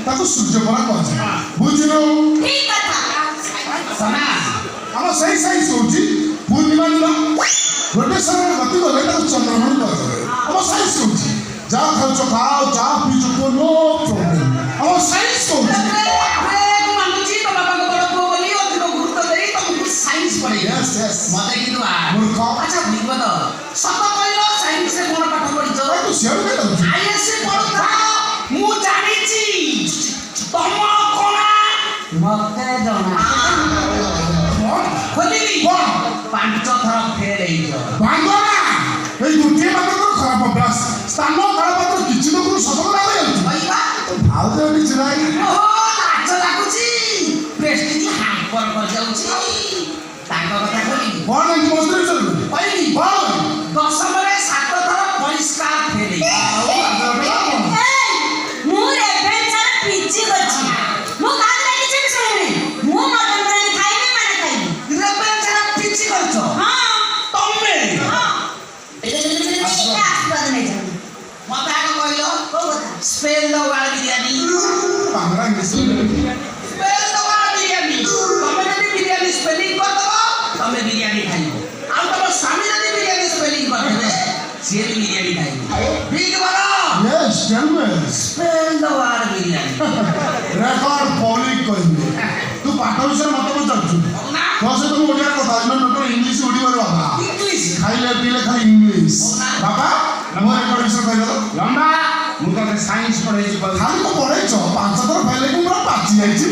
ତାକୁ ସୂର୍ଯ୍ୟପରା କୁହାଯାଏ। ବୁଝିଲୁ? ଠିକ କଥା। ଆମ ସେଇ ସାଇନ୍ସ ହଉଛି ପୂର୍ଣ୍ଣିମା ଦିନ ରୋଟେସନରେ ଗତି କଲେ ତାକୁ ଚନ୍ଦ୍ରଗ୍ରହଣ କୁହାଯାଏ। ଆମ ସାଇନ୍ସ ହଉଛି ଯାହା ଖାଉଛ ଖାଅ, ଯାହା ପିଉଛ ପିଅ, ନୋ ପ୍ରୋବ୍ଲେମ। ଆମ ସାଇନ୍ସ ହଉଛି ମତେ ଜଣା 5 ଥର ଫେଲ୍ ହେଇଛ। ଏଇ ଗୋଟିଏ ମାତ୍ର ଖରାପ ଅଭ୍ୟାସ। ସ୍ଥାନ କାଳପାତ୍ର କିଛି ଲୋକରୁ ସତର୍କ ହେଇଯାଉଛି। ଆଉ ତ କିଛି ନାହିଁ। ଲାଜ ଲାଗୁଛି, ପ୍ରେଷ୍ଟିଜ୍ ହାମ୍ପର କରିଯାଉଛି। ତାଙ୍କ କଥା କହିବି କଣ କହିବି 10ମରେ 7 ଥର ପରିଷ୍କାର ଫେଲ୍ ମୁଁ ରେଭେନ୍ସାର ପିଜି କରିଛି। ମୁଁ କାହା କିଛି ଶୁଣିନି। ମୁଁ ମଟନ ବିରିୟାନୀ ଖାଇବି ମାନେ ଖାଇବି। ରେଭେନ୍ସାର ପିଜି କରିଛ? ହଁ। ତମେ ଆଶୀର୍ବାଦ ନେଇଛ। ମତେ ଆଗ କହିଲ କୋଉ କଥା? Spell the word biryani. Bangla English spell the word biryani. ତମେ ଯଦି ବିରିୟାନୀ ସ୍ପେଲିଂ କରିଦବ ତମେ ବିରିୟାନୀ ଖାଇବ। ଆଉ ତମ ସ୍ୱାମୀ ଯଦି ବିରିୟାନୀ ସ୍ପେଲିଂ କରିଦେବେ ସିଏ ବି ବିରିୟାନୀ ଖାଇବ। ବିଗ ବଲ yes tell me spell the word biryani. Record public କହିବି। ତୁ ପାଠ ବିଷୟରେ ମତ ପଚାରୁଛୁ। ତୋ ସହିତ ମୁଁ ଓଡ଼ିଆ କଥା ହେବି ନା ଇଂଲିଶ ଓଡ଼ିବାରୁ ବାବା ଇଂଲିଶ ଖାଇଲେ ପିଇଲେ ଖାଲି ଇଂଲିଶ। ବାବା ମୋ ରେକର୍ଡ ବିଷୟରେ କହିଲ ଲମ୍ବା। ମୁଁ ତତେ ସାଇନ୍ସ ପଢ଼େଇଛି। ଖାଲି ତ ପଢ଼େଇଛ 5 ଥର ଫେଲ୍ ହେଇକି ପୁରା ପାଚି ଯାଇଛି।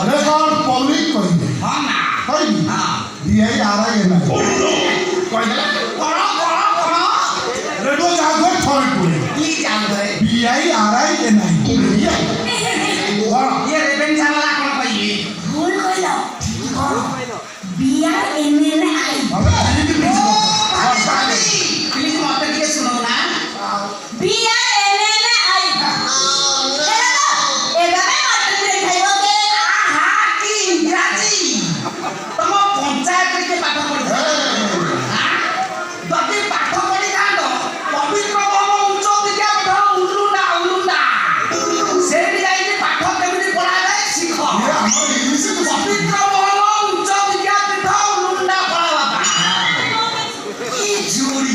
ରେକର୍ଡ ପବ୍ଲିକ କହିବି। ହଁ ନା କହିବି BIRINI କହିଦେଲା କଣ ରେଡିଓ ଯାଉଥିବେ ଥରେ କୁହେ କି ଜାଣିବେ BIRINI କଣ ଇଏ ରେଭେନ୍ସା ବାଲା କଣ କହିବେ? ଭୁଲ କହିଲ। କଣ BINNI ପ୍ଲିଜ ମତେ ଟିକେ ଶୁଣାଉ ନା। BINNI ତମ ପଞ୍ଚାୟତରେ କିଏ ପାଠ ପଢିଛ? ଯଦି ପାଠ ପଢିଥାନ୍ତ ପବିତ୍ର ମହମ ଉଚ୍ଚ ବିଦ୍ୟାପୀଠ ଉଲୁଣ୍ଡା ସେଇଠି ଯାଇକି ପାଠ କେମିତି ପଢାଯାଏ ଶିଖ। ପବିତ୍ର ମହମ ଉଚ୍ଚ ବିଦ୍ୟାପୀଠ ଉଲୁଣ୍ଡା ପଢା ବାପା। କି ଯୋଡ଼ି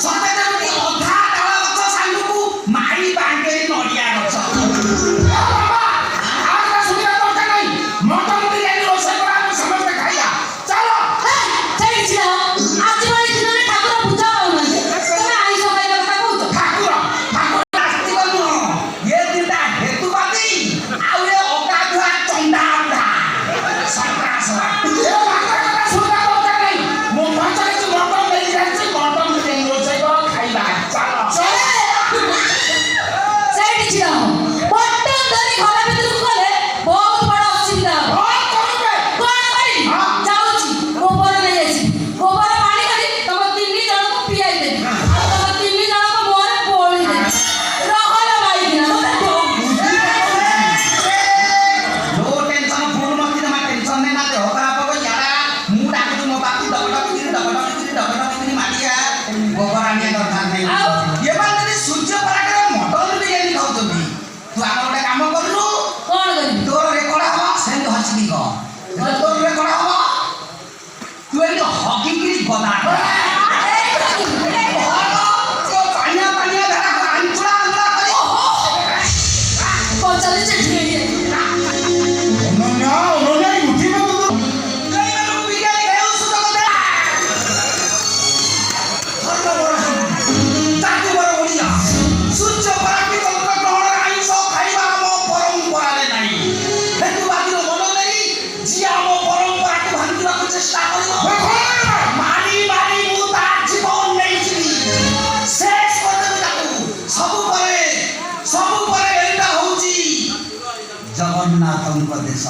ସତେ ଯେମିତି ଅଧା ତାଳ ଗଛ ସାଙ୍ଗକୁ ମାଡ଼ି ବାଙ୍ଗେଇ ନଡ଼ିଆ ଗଛ। ଜଗନ୍ନାଥଙ୍କ ଦେଶ।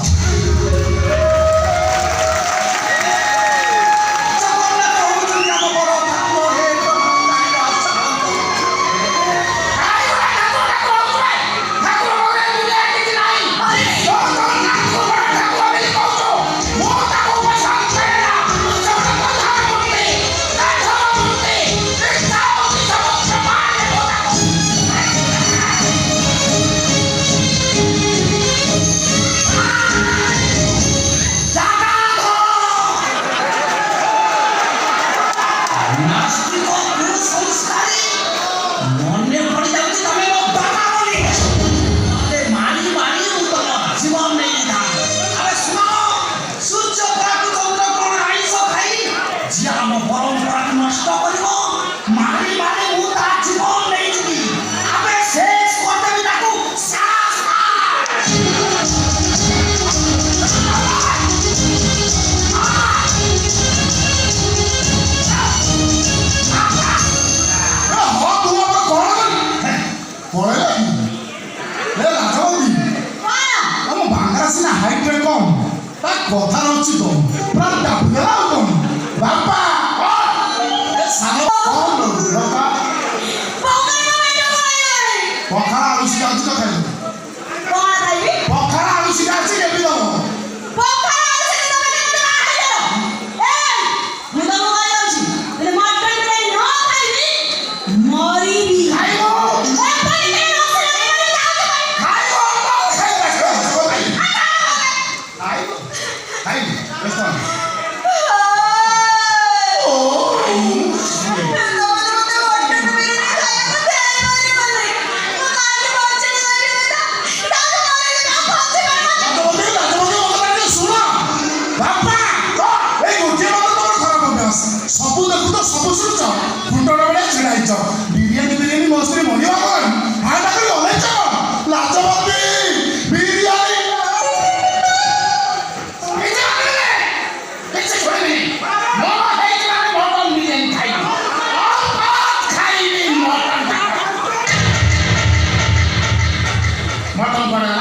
କଥା ରହୁଛି କମ ପୁରା ଡାବିଦେଲା ଆଉ କମ ବାପା ସାନ କଣ ବାପା ପଖାଳ ଆଳୁ ସିଝା ଅଛି ତ ଖାଇବ ପଖାଳ ଆଳୁ ସିଝା ଅଛି କେବି ଦବ ସବୁ ଦେଖୁ ତ ସବୁ ଶୁଣୁଛ ଫୁଟଣ ବେଳେ ଛିଡ଼ା ହେଇଛ ବିରିୟାନୀ ବିରିୟାନୀ ମସ୍ତିରେ ମଣିବା କଣ ହାଟା କରି ଅନେଇଛ ଲାଜବତୀ ବିରିୟାନୀ ମଟନ